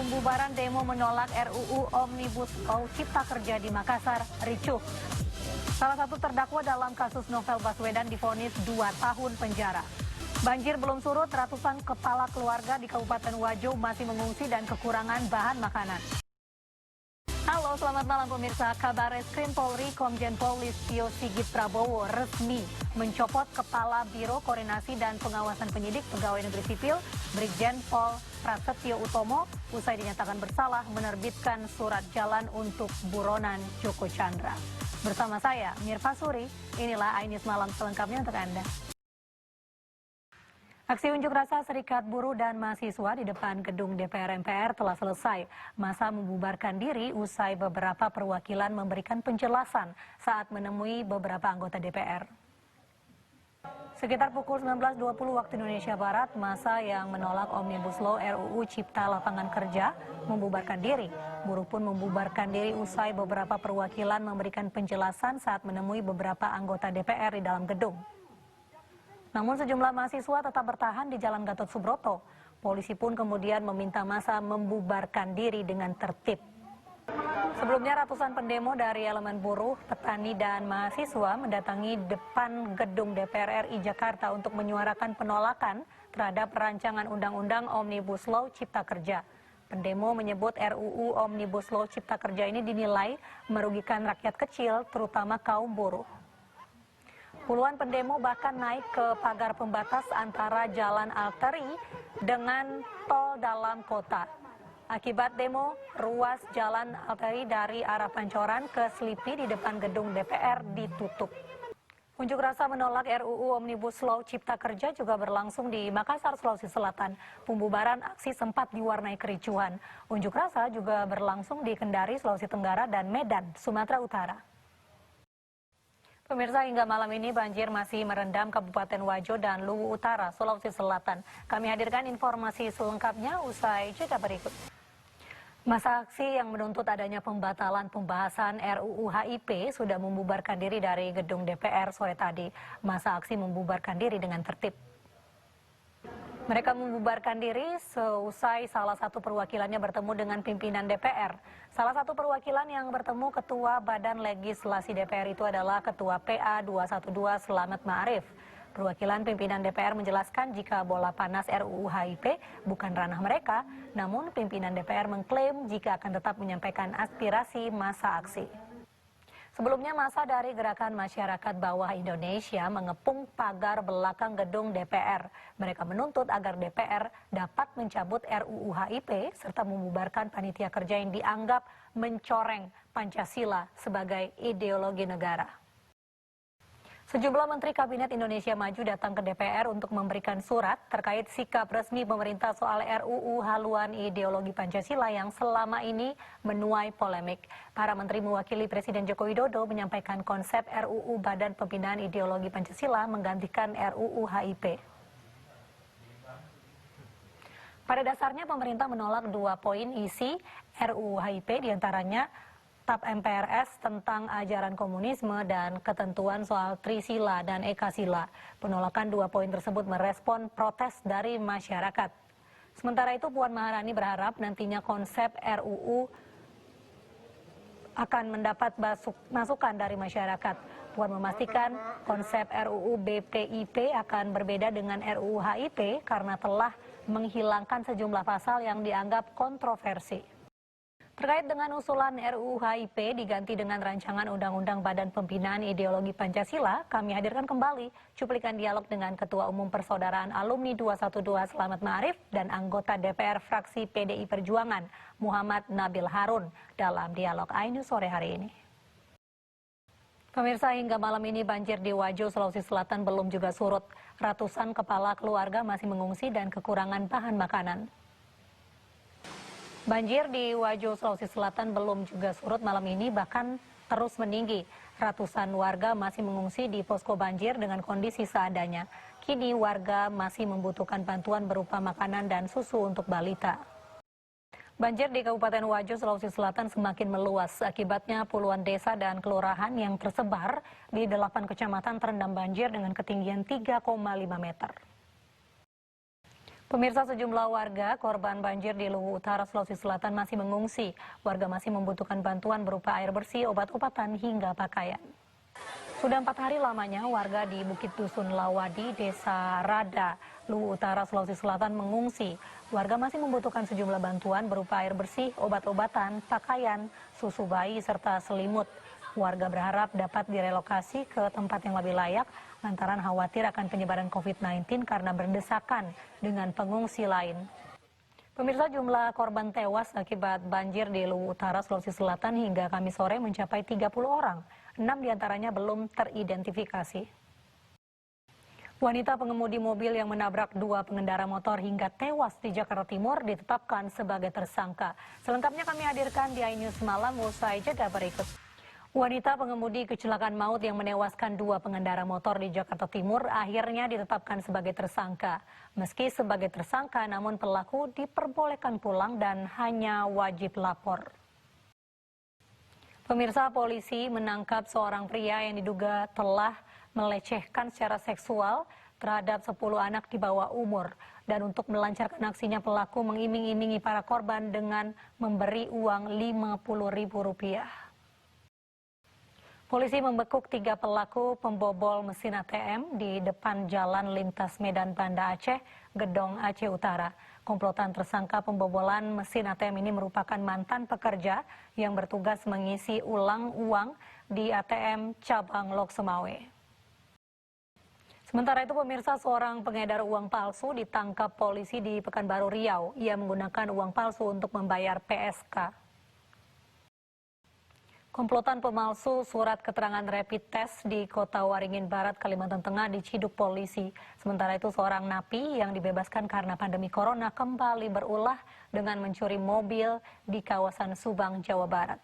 Pembubaran demo menolak RUU Omnibus Law Cipta Kerja di Makassar ricuh. Salah satu terdakwa dalam kasus Novel Baswedan divonis 2 tahun penjara. Banjir belum surut, ratusan kepala keluarga di Kabupaten Wajo masih mengungsi dan kekurangan bahan makanan. Halo, selamat malam pemirsa. Kabar Reskrim Polri Komjen Pol Listio Sigit Prabowo resmi mencopot Kepala Biro Koordinasi dan Pengawasan Penyidik Pegawai Negeri Sipil Brigjen Pol Prasetyo Utomo usai dinyatakan bersalah menerbitkan surat jalan untuk buronan Joko Chandra. Bersama saya, Mirfa Suri, inilah Ainis Malam selengkapnya untuk Anda. Aksi unjuk rasa Serikat Buruh dan Mahasiswa di depan gedung DPR MPR telah selesai. Masa membubarkan diri usai beberapa perwakilan memberikan penjelasan saat menemui beberapa anggota DPR. Sekitar pukul 19.20 waktu Indonesia Barat, masa yang menolak Omnibus Law RUU Cipta Lapangan Kerja membubarkan diri. Buruh pun membubarkan diri usai beberapa perwakilan memberikan penjelasan saat menemui beberapa anggota DPR di dalam gedung. Namun sejumlah mahasiswa tetap bertahan di Jalan Gatot Subroto. Polisi pun kemudian meminta massa membubarkan diri dengan tertib. Sebelumnya ratusan pendemo dari elemen buruh, petani dan mahasiswa mendatangi depan gedung DPR RI Jakarta untuk menyuarakan penolakan terhadap rancangan Undang-Undang Omnibus Law Cipta Kerja. Pendemo menyebut RUU Omnibus Law Cipta Kerja ini dinilai merugikan rakyat kecil, terutama kaum buruh. Puluhan pendemo bahkan naik ke pagar pembatas antara Jalan Arteri dengan tol dalam kota. Akibat demo, ruas Jalan Arteri dari arah Pancoran ke Selipi di depan gedung DPR ditutup. Unjuk rasa menolak RUU Omnibus Law Cipta Kerja juga berlangsung di Makassar, Sulawesi Selatan. Pembubaran aksi sempat diwarnai kericuhan. Unjuk rasa juga berlangsung di Kendari, Sulawesi Tenggara dan Medan, Sumatera Utara. Pemirsa, hingga malam ini banjir masih merendam Kabupaten Wajo dan Luwu Utara, Sulawesi Selatan. Kami hadirkan informasi selengkapnya usai jeda berikut. Masa aksi yang menuntut adanya pembatalan pembahasan RUU HIP sudah membubarkan diri dari gedung DPR sore tadi. Masa aksi membubarkan diri dengan tertib. Mereka membubarkan diri seusai salah satu perwakilannya bertemu dengan pimpinan DPR. Salah satu perwakilan yang bertemu Ketua Badan Legislasi DPR itu adalah Ketua PA 212 Slamet Ma'arif. Perwakilan pimpinan DPR menjelaskan jika bola panas RUU HIP bukan ranah mereka, namun pimpinan DPR mengklaim jika akan tetap menyampaikan aspirasi masa aksi. Sebelumnya massa dari Gerakan Masyarakat Bawah Indonesia mengepung pagar belakang gedung DPR. Mereka menuntut agar DPR dapat mencabut RUU HIP serta membubarkan panitia kerja yang dianggap mencoreng Pancasila sebagai ideologi negara. Sejumlah Menteri Kabinet Indonesia Maju datang ke DPR untuk memberikan surat terkait sikap resmi pemerintah soal RUU haluan ideologi Pancasila yang selama ini menuai polemik. Para menteri mewakili Presiden Joko Widodo menyampaikan konsep RUU Badan Pembinaan Ideologi Pancasila menggantikan RUU HIP. Pada dasarnya pemerintah menolak 2 poin isi RUU HIP, diantaranya TAP MPRS tentang ajaran komunisme dan ketentuan soal Trisila dan Ekasila. Penolakan 2 poin tersebut merespon protes dari masyarakat. Sementara itu Puan Maharani berharap nantinya konsep RUU akan mendapat masukan dari masyarakat. Puan memastikan konsep RUU BPIP akan berbeda dengan RUU HIP karena telah menghilangkan sejumlah pasal yang dianggap kontroversi. Terkait dengan usulan RUU HIP diganti dengan rancangan Undang-Undang Badan Pembinaan Ideologi Pancasila, kami hadirkan kembali cuplikan dialog dengan Ketua Umum Persaudaraan Alumni 212 Slamet Ma'arif dan anggota DPR fraksi PDI Perjuangan Muhammad Nabil Harun dalam dialog Ainus sore hari ini. Pemirsa, hingga malam ini banjir di Wajo, Sulawesi Selatan belum juga surut. Ratusan kepala keluarga masih mengungsi dan kekurangan bahan makanan. Banjir di Wajo, Sulawesi Selatan belum juga surut malam ini, bahkan terus meninggi. Ratusan warga masih mengungsi di posko banjir dengan kondisi seadanya. Kini warga masih membutuhkan bantuan berupa makanan dan susu untuk balita. Banjir di Kabupaten Wajo, Sulawesi Selatan semakin meluas. Akibatnya puluhan desa dan kelurahan yang tersebar di 8 kecamatan terendam banjir dengan ketinggian 3,5 meter. Pemirsa, sejumlah warga korban banjir di Luwu Utara, Sulawesi Selatan masih mengungsi. Warga masih membutuhkan bantuan berupa air bersih, obat-obatan, hingga pakaian. Sudah 4 hari lamanya warga di Bukit Dusun Lawadi, Desa Rada, Luwu Utara, Sulawesi Selatan mengungsi. Warga masih membutuhkan sejumlah bantuan berupa air bersih, obat-obatan, pakaian, susu bayi, serta selimut. Warga berharap dapat direlokasi ke tempat yang lebih layak lantaran khawatir akan penyebaran COVID-19 karena berdesakan dengan pengungsi lain. Pemirsa, jumlah korban tewas akibat banjir di Luwu Utara, Sulawesi Selatan hingga Kamis sore mencapai 30 orang. 6 diantaranya belum teridentifikasi. Wanita pengemudi mobil yang menabrak 2 pengendara motor hingga tewas di Jakarta Timur ditetapkan sebagai tersangka. Selengkapnya kami hadirkan di iNews Malam usai jeda berikut. Wanita pengemudi kecelakaan maut yang menewaskan 2 pengendara motor di Jakarta Timur akhirnya ditetapkan sebagai tersangka. Meski sebagai tersangka, namun pelaku diperbolehkan pulang dan hanya wajib lapor. Pemirsa, polisi menangkap seorang pria yang diduga telah melecehkan secara seksual terhadap 10 anak di bawah umur. Dan untuk melancarkan aksinya, pelaku mengiming-imingi para korban dengan memberi uang Rp50.000. Polisi membekuk 3 pelaku pembobol mesin ATM di depan Jalan Lintas Medan Banda Aceh, Gedong Aceh Utara. Komplotan tersangka pembobolan mesin ATM ini merupakan mantan pekerja yang bertugas mengisi ulang uang di ATM cabang Lok Semawe. Sementara itu, pemirsa, seorang pengedar uang palsu ditangkap polisi di Pekanbaru Riau. Ia menggunakan uang palsu untuk membayar PSK. Komplotan pemalsu surat keterangan rapid test di Kota Waringin Barat, Kalimantan Tengah diciduk polisi. Sementara itu, seorang napi yang dibebaskan karena pandemi corona kembali berulah dengan mencuri mobil di kawasan Subang, Jawa Barat.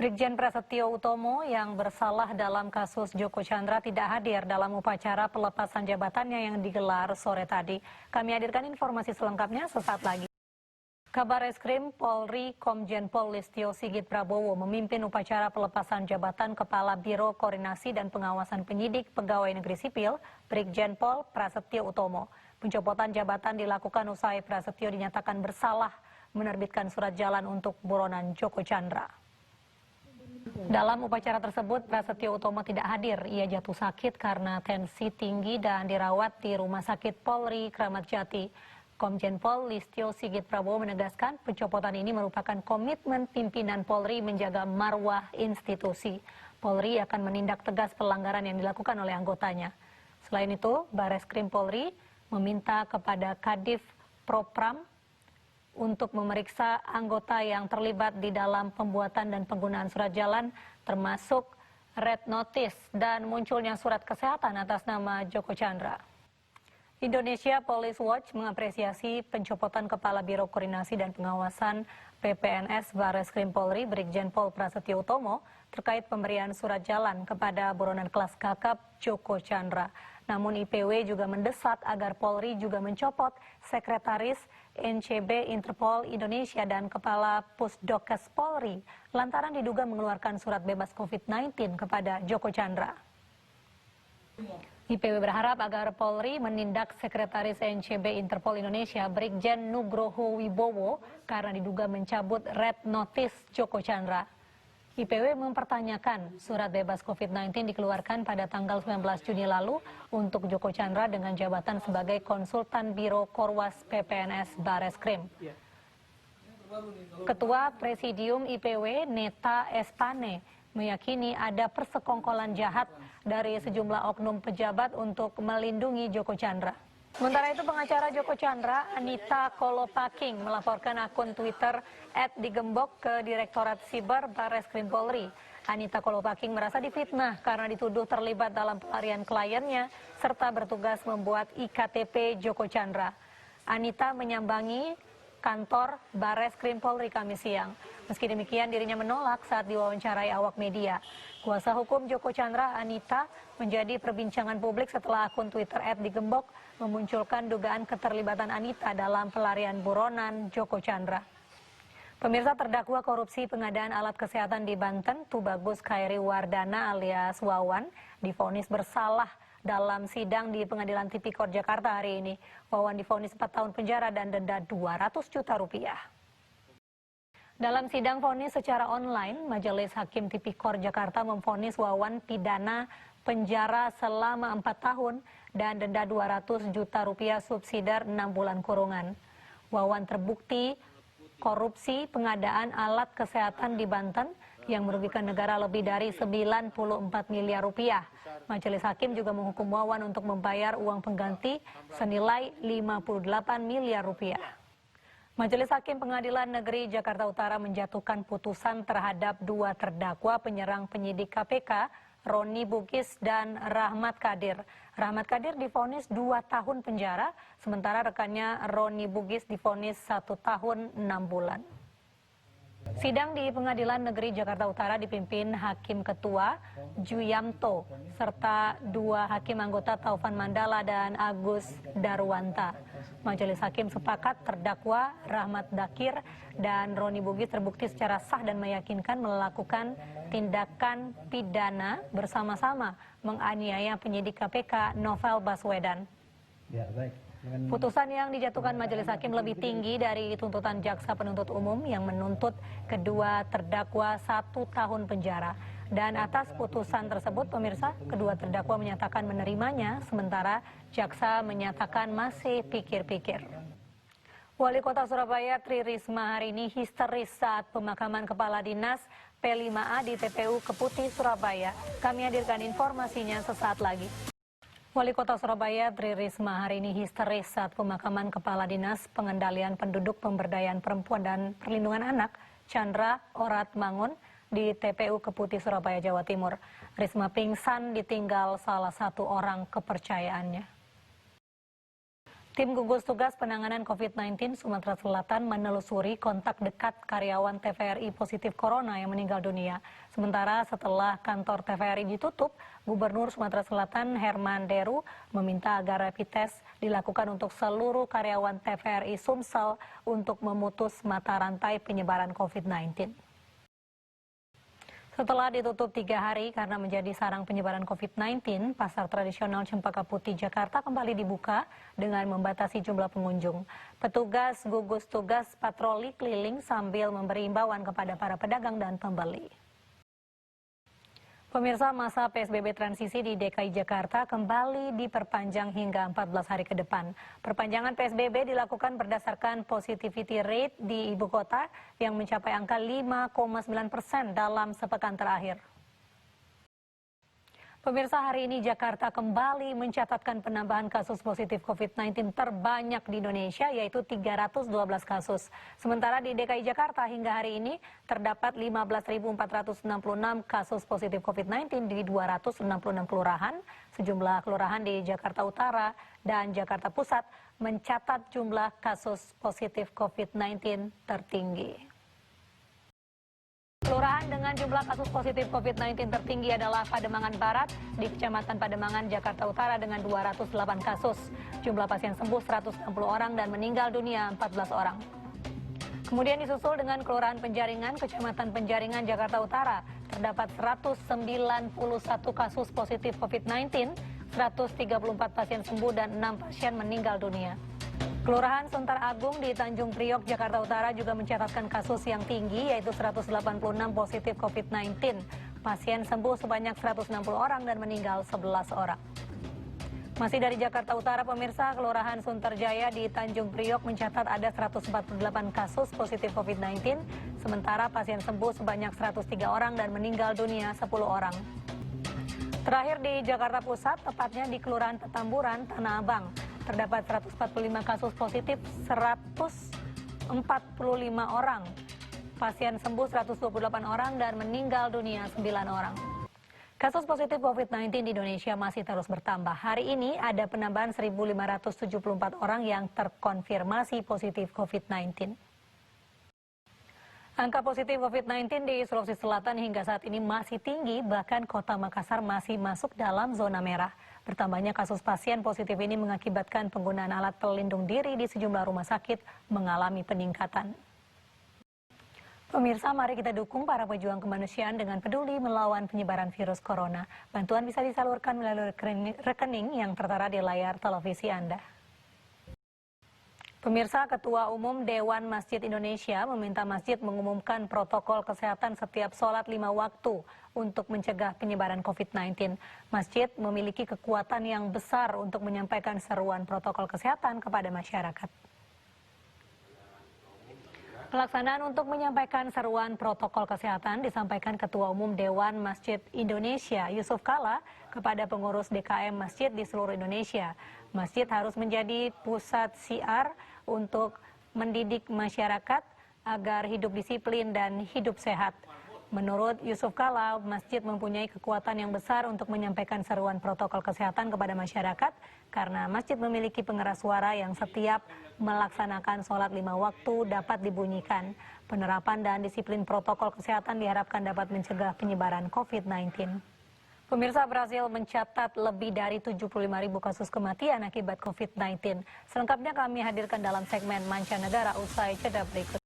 Brigjen Prasetyo Utomo yang bersalah dalam kasus Joko Chandra tidak hadir dalam upacara pelepasan jabatannya yang digelar sore tadi. Kami hadirkan informasi selengkapnya sesaat lagi. Kabar Reskrim Polri Komjen Pol Listio Sigit Prabowo memimpin upacara pelepasan jabatan Kepala Biro Koordinasi dan Pengawasan Penyidik Pegawai Negeri Sipil, Brigjen Pol Prasetyo Utomo. Pencopotan jabatan dilakukan usai Prasetyo dinyatakan bersalah menerbitkan surat jalan untuk buronan Joko Chandra. Dalam upacara tersebut, Prasetyo Utomo tidak hadir. Ia jatuh sakit karena tensi tinggi dan dirawat di Rumah Sakit Polri Kramat Jati. Komjen Pol Listio Sigit Prabowo menegaskan pencopotan ini merupakan komitmen pimpinan Polri menjaga marwah institusi. Polri akan menindak tegas pelanggaran yang dilakukan oleh anggotanya. Selain itu, Bareskrim Polri meminta kepada Kadif Propram untuk memeriksa anggota yang terlibat di dalam pembuatan dan penggunaan surat jalan, termasuk red notice dan munculnya surat kesehatan atas nama Joko Chandra. Indonesia Police Watch mengapresiasi pencopotan Kepala Biro Koordinasi dan Pengawasan PPNS Bareskrim Polri Brigjen Pol Prasetyo Utomo terkait pemberian surat jalan kepada buronan kelas kakap Joko Chandra. Namun IPW juga mendesak agar Polri juga mencopot Sekretaris NCB Interpol Indonesia dan Kepala Pusdokes Polri lantaran diduga mengeluarkan surat bebas COVID-19 kepada Joko Chandra. IPW berharap agar Polri menindak Sekretaris NCB Interpol Indonesia Brigjen Nugroho Wibowo karena diduga mencabut red notice Joko Chandra. IPW mempertanyakan surat bebas COVID-19 dikeluarkan pada tanggal 19 Juni lalu untuk Joko Chandra dengan jabatan sebagai konsultan Biro Korwas PPNS Bareskrim. Ketua Presidium IPW Neta Espane meyakini ada persekongkolan jahat dari sejumlah oknum pejabat untuk melindungi Joko Chandra. Sementara itu, pengacara Joko Chandra, Anita Kolopaking, melaporkan akun Twitter @digembok ke Direktorat Siber Bareskrim Polri. Anita Kolopaking merasa difitnah karena dituduh terlibat dalam pelarian kliennya serta bertugas membuat IKTP Joko Chandra. Anita menyambangi kantor Bareskrim Polri Kamis siang. Meski demikian, dirinya menolak saat diwawancarai awak media. Kuasa hukum Joko Chandra, Anita, menjadi perbincangan publik setelah akun Twitter @digembok memunculkan dugaan keterlibatan Anita dalam pelarian buronan Joko Chandra. Pemirsa, terdakwa korupsi pengadaan alat kesehatan di Banten, Tubagus Khairi Wardana alias Wawan, divonis bersalah dalam sidang di Pengadilan Tipikor Jakarta hari ini. Wawan divonis 4 tahun penjara dan denda 200 juta rupiah. Dalam sidang vonis secara online, Majelis Hakim Tipikor Jakarta memvonis Wawan pidana penjara selama 4 tahun dan denda 200 juta rupiah subsidiar 6 bulan kurungan. Wawan terbukti korupsi pengadaan alat kesehatan di Banten yang merugikan negara lebih dari 94 miliar rupiah. Majelis Hakim juga menghukum Wawan untuk membayar uang pengganti senilai 58 miliar rupiah. Majelis Hakim Pengadilan Negeri Jakarta Utara menjatuhkan putusan terhadap 2 terdakwa penyerang penyidik KPK, Roni Bugis dan Rahmat Kadir. Rahmat Kadir divonis 2 tahun penjara, sementara rekannya Roni Bugis divonis 1 tahun 6 bulan. Sidang di Pengadilan Negeri Jakarta Utara dipimpin Hakim Ketua Juyamto serta 2 hakim anggota Taufan Mandala dan Agus Darwanta. Majelis Hakim sepakat terdakwa Rahmat Dakir dan Roni Bugis terbukti secara sah dan meyakinkan melakukan tindakan pidana bersama-sama menganiaya penyidik KPK Novel Baswedan. Ya, baik. Putusan yang dijatuhkan Majelis Hakim lebih tinggi dari tuntutan jaksa penuntut umum yang menuntut kedua terdakwa 1 tahun penjara. Dan atas putusan tersebut, pemirsa, kedua terdakwa menyatakan menerimanya, sementara jaksa menyatakan masih pikir-pikir. Wali Kota Surabaya Tri Risma hari ini histeris saat pemakaman Kepala Dinas P5A di TPU Keputih, Surabaya. Kami hadirkan informasinya sesaat lagi. Wali Kota Surabaya Tri Risma hari ini histeris saat pemakaman Kepala Dinas Pengendalian Penduduk Pemberdayaan Perempuan dan Perlindungan Anak Chandra Orat Mangun di TPU Keputih, Surabaya, Jawa Timur. Risma pingsan ditinggal salah satu orang kepercayaannya. Tim gugus tugas penanganan COVID-19 Sumatera Selatan menelusuri kontak dekat karyawan TVRI positif corona yang meninggal dunia. Sementara setelah kantor TVRI ditutup, Gubernur Sumatera Selatan Herman Deru meminta agar rapid test dilakukan untuk seluruh karyawan TVRI Sumsel untuk memutus mata rantai penyebaran COVID-19. Setelah ditutup 3 hari karena menjadi sarang penyebaran COVID-19, pasar tradisional Cempaka Putih Jakarta kembali dibuka dengan membatasi jumlah pengunjung. Petugas gugus tugas patroli keliling sambil memberi imbauan kepada para pedagang dan pembeli. Pemirsa, masa PSBB transisi di DKI Jakarta kembali diperpanjang hingga 14 hari ke depan. Perpanjangan PSBB dilakukan berdasarkan positivity rate di ibu kota yang mencapai angka 5,9% dalam sepekan terakhir. Pemirsa, hari ini Jakarta kembali mencatatkan penambahan kasus positif COVID-19 terbanyak di Indonesia, yaitu 312 kasus. Sementara di DKI Jakarta hingga hari ini terdapat 15.466 kasus positif COVID-19 di 266 kelurahan. Sejumlah kelurahan di Jakarta Utara dan Jakarta Pusat mencatat jumlah kasus positif COVID-19 tertinggi. Kelurahan dengan jumlah kasus positif COVID-19 tertinggi adalah Pademangan Barat di Kecamatan Pademangan, Jakarta Utara dengan 208 kasus. Jumlah pasien sembuh 160 orang dan meninggal dunia 14 orang. Kemudian disusul dengan Kelurahan Penjaringan, Kecamatan Penjaringan, Jakarta Utara. Terdapat 191 kasus positif COVID-19, 134 pasien sembuh dan 6 pasien meninggal dunia. Kelurahan Suntar Agung di Tanjung Priok, Jakarta Utara juga mencatatkan kasus yang tinggi, yaitu 186 positif COVID-19. Pasien sembuh sebanyak 160 orang dan meninggal 11 orang. Masih dari Jakarta Utara, pemirsa, Kelurahan Sunterjaya di Tanjung Priok mencatat ada 148 kasus positif COVID-19, sementara pasien sembuh sebanyak 103 orang dan meninggal dunia 10 orang. Terakhir di Jakarta Pusat, tepatnya di Kelurahan Petamburan, Tanah Abang. Terdapat 145 kasus positif, 145 orang. Pasien sembuh 128 orang dan meninggal dunia 9 orang. Kasus positif COVID-19 di Indonesia masih terus bertambah. Hari ini ada penambahan 1.574 orang yang terkonfirmasi positif COVID-19. Angka positif COVID-19 di Sulawesi Selatan hingga saat ini masih tinggi, bahkan kota Makassar masih masuk dalam zona merah. Bertambahnya kasus pasien positif ini mengakibatkan penggunaan alat pelindung diri di sejumlah rumah sakit mengalami peningkatan. Pemirsa, mari kita dukung para pejuang kemanusiaan dengan peduli melawan penyebaran virus corona. Bantuan bisa disalurkan melalui rekening yang tertera di layar televisi Anda. Pemirsa, Ketua Umum Dewan Masjid Indonesia meminta masjid mengumumkan protokol kesehatan setiap sholat 5 waktu untuk mencegah penyebaran COVID-19. Masjid memiliki kekuatan yang besar untuk menyampaikan seruan protokol kesehatan kepada masyarakat. Pelaksanaan untuk menyampaikan seruan protokol kesehatan disampaikan Ketua Umum Dewan Masjid Indonesia Yusuf Kala kepada pengurus DKM masjid di seluruh Indonesia. Masjid harus menjadi pusat syiar untuk mendidik masyarakat agar hidup disiplin dan hidup sehat. Menurut Yusuf Kala, masjid mempunyai kekuatan yang besar untuk menyampaikan seruan protokol kesehatan kepada masyarakat karena masjid memiliki pengeras suara yang setiap melaksanakan sholat 5 waktu dapat dibunyikan. Penerapan dan disiplin protokol kesehatan diharapkan dapat mencegah penyebaran COVID-19. Pemirsa, Brazil mencatat lebih dari 75.000 kasus kematian akibat COVID-19. Selengkapnya kami hadirkan dalam segmen Mancanegara usai jeda berikut.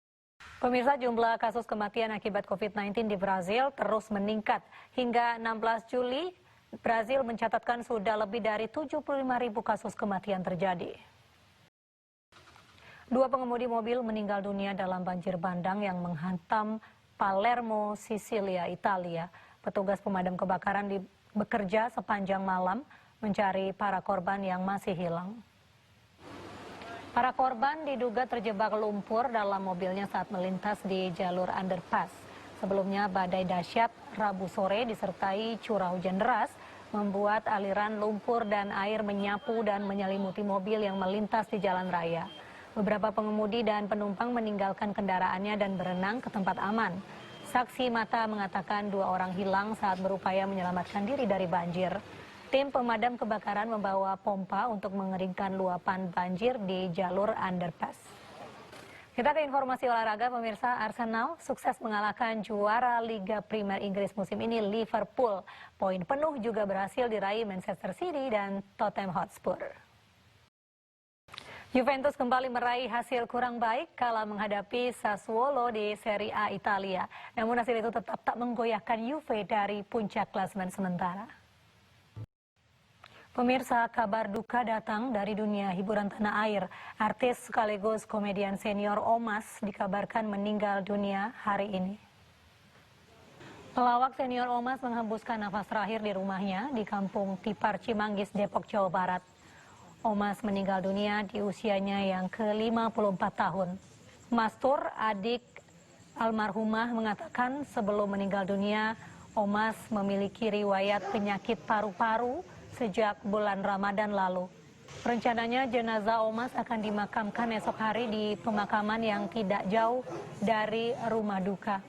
Pemirsa, jumlah kasus kematian akibat COVID-19 di Brazil terus meningkat. Hingga 16 Juli, Brazil mencatatkan sudah lebih dari 75.000 kasus kematian terjadi. 2 pengemudi mobil meninggal dunia dalam banjir bandang yang menghantam Palermo, Sisilia, Italia. Petugas pemadam kebakaran bekerja sepanjang malam mencari para korban yang masih hilang. Para korban diduga terjebak lumpur dalam mobilnya saat melintas di jalur underpass. Sebelumnya badai dahsyat Rabu sore disertai curah hujan deras membuat aliran lumpur dan air menyapu dan menyelimuti mobil yang melintas di jalan raya. Beberapa pengemudi dan penumpang meninggalkan kendaraannya dan berenang ke tempat aman. Saksi mata mengatakan 2 orang hilang saat berupaya menyelamatkan diri dari banjir. Tim pemadam kebakaran membawa pompa untuk mengeringkan luapan banjir di jalur underpass. Kita ke informasi olahraga, pemirsa. Arsenal sukses mengalahkan juara Liga Primer Inggris musim ini, Liverpool. Poin penuh juga berhasil diraih Manchester City dan Tottenham Hotspur. Juventus kembali meraih hasil kurang baik kala menghadapi Sassuolo di Serie A Italia. Namun hasil itu tetap tak menggoyahkan Juve dari puncak klasemen sementara. Pemirsa, kabar duka datang dari dunia hiburan tanah air. Artis sekaligus komedian senior Omas dikabarkan meninggal dunia hari ini. Pelawak senior Omas menghembuskan nafas terakhir di rumahnya di Kampung Tipar, Cimanggis, Depok, Jawa Barat. Omas meninggal dunia di usianya yang ke-54 tahun. Mastur, adik almarhumah, mengatakan sebelum meninggal dunia, Omas memiliki riwayat penyakit paru-paru sejak bulan Ramadan lalu. Rencananya jenazah Omas akan dimakamkan esok hari di pemakaman yang tidak jauh dari rumah duka.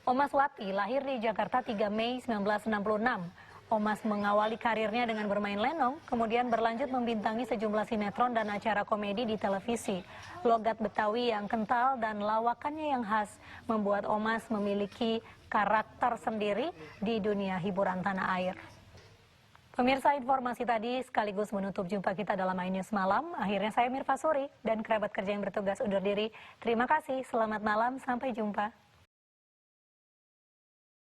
Omas Wati lahir di Jakarta 3 Mei 1966. Omas mengawali karirnya dengan bermain lenong, kemudian berlanjut membintangi sejumlah sinetron dan acara komedi di televisi. Logat Betawi yang kental dan lawakannya yang khas membuat Omas memiliki karakter sendiri di dunia hiburan tanah air. Pemirsa, informasi tadi sekaligus menutup jumpa kita dalam iNews Malam. Akhirnya saya Mirva Suri dan kerabat kerja yang bertugas undur diri. Terima kasih, selamat malam, sampai jumpa.